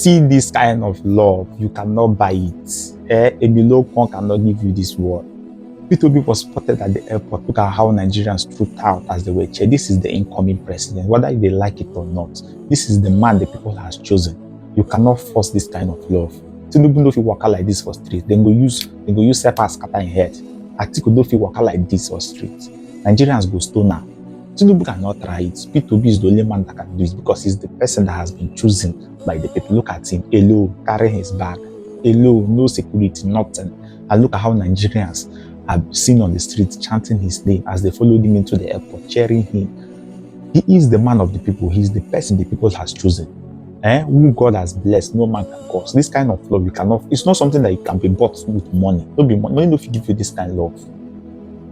see this kind of love, you cannot buy it. A below one cannot give you this word. P2B was spotted at the airport. Look at how Nigerians trooped out as they were cheered. This is the incoming president, whether they like it or not. This is the man the people has chosen. You cannot force this kind of love. Tinubu no fit waka like this for street. Then go use sepper scatter in head. Atiku no fit waka like this for street. Nigerians go stone now. Tinubu cannot try it. P2B is the only man that can do it because he's the person that has been chosen by the people. Look at him, alone, carrying his bag, alone, no security, nothing. And look at how Nigerians are seen on the street chanting his name as they followed him into the airport, cheering him. He is the man of the people. He's the person the people has chosen. Who God has blessed, no man can cause. This kind of love, you cannot. It's not something that you can be bought with money. Don't be money. Money no fit give you this kind of love.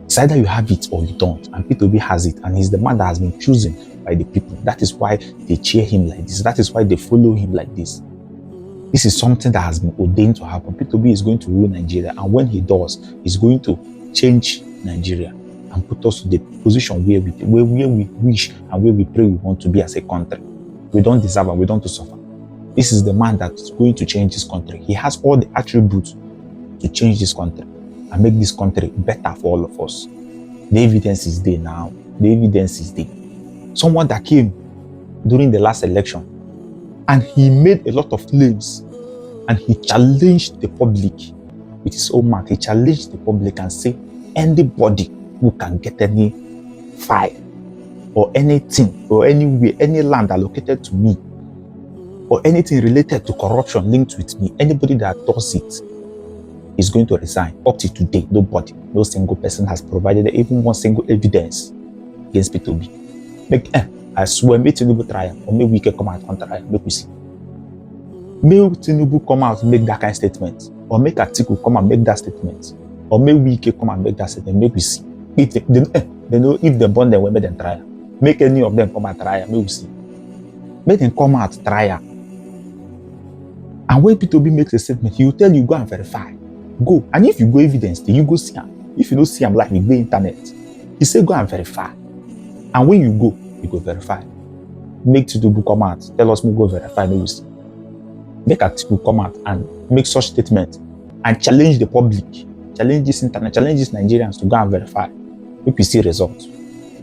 It's either you have it or you don't. And P2B has it, and he's the man that has been chosen by the people. That is why they cheer him like this. That is why they follow him like this. This is something that has been ordained to happen. P2B is going to rule Nigeria, and when he does, he's going to change Nigeria and put us to the position where we wish and where we pray we want to be as a country. We don't deserve and we don't suffer. This is the man that's going to change this country. He has all the attributes to change this country and make this country better for all of us. The evidence is there now. The evidence is there. Someone that came during the last election and he made a lot of claims and he challenged the public with his own mouth. He challenged the public and said, anybody who can get any file or anything or anywhere, any land allocated to me or anything related to corruption linked with me, anybody that does it is going to resign. Up to today, nobody, no single person has provided even one single evidence against P2B. I swear, make Tinubu try or make we can come out and try, make we see. Make Tinubu come out and make that kind of statement, or make Atiku come and make that statement, or make we can come and make that statement, make we see. If they know if they born them, we make them try. Make any of them come and try, make we see. Make them come out try. And when P2B makes a statement, he will tell you go and verify. Go. And if you go evidence, then you go see him. If you don't see him like me, go internet. He say go and verify. And when you go verify. Make Tinubu come out, tell us we go verify news. Make Atiku come out and make such statement and challenge the public, challenge this internet, challenge these Nigerians to go and verify. Make we see results.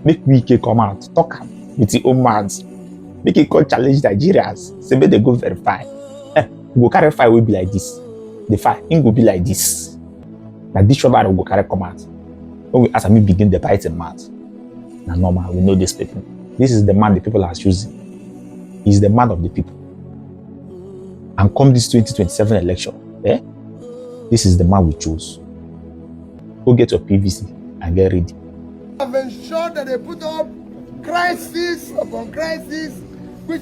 Make Wike come out, talk with his own mouths. Make it call challenge Nigerians. Say make they go verify. We go carry file will be like this. The file it will be like this. Like this rubber will go carry come out. When we ask me begin the bite in mouth. Now normal, we know this people. This is the man the people are choosing. He's the man of the people. And come this 2027 election, this is the man we chose. Go get your PVC and get ready. I've ensured that they put up crisis upon crisis, which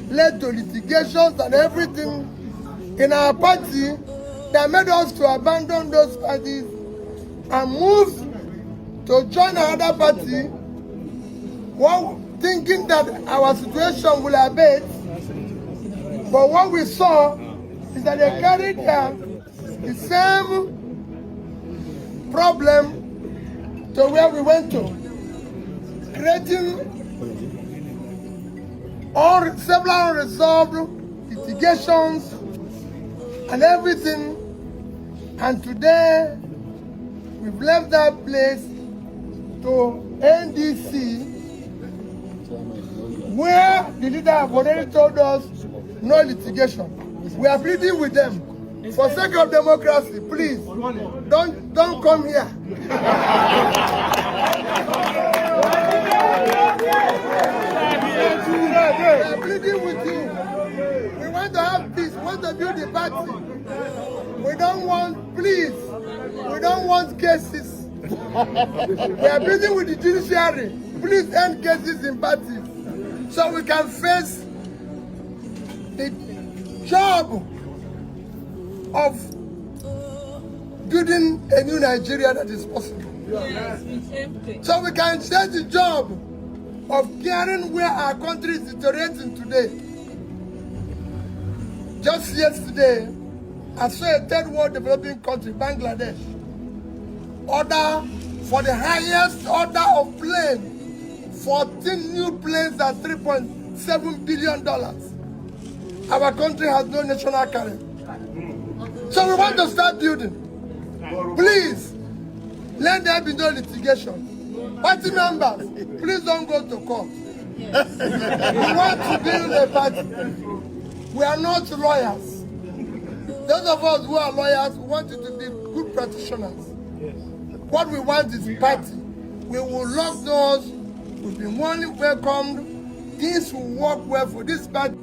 led to litigations and everything in our party that made us to abandon those parties and move to join another party, one thinking that our situation will abate. But what we saw is that they carried the same problem to where we went to, creating several unresolved litigations and everything. And today, we've left that place to NDC, where the leader have already told us no litigation. We are pleading with them. For sake of democracy, please, don't come here. We are pleading with you. We want to have peace. We want to build the party. We don't want, please, we don't want cases. We are pleading with the judiciary. Please end cases in parties so we can face the job of building a new Nigeria that is possible. So we can change the job of caring where our country is deteriorating today. Just yesterday, I saw a third world developing country, Bangladesh, order for the highest order of plane, 14 new planes at $3.7 billion. our country has no national carrier. So we want to start building. Please, let there be no litigation. Party members, please don't go to court. We want to build a party. We are not lawyers. Those of us who are lawyers, we want you to be good practitioners. What we want is party. We will lock doors. We'll be warmly welcomed. Things will work well for this party.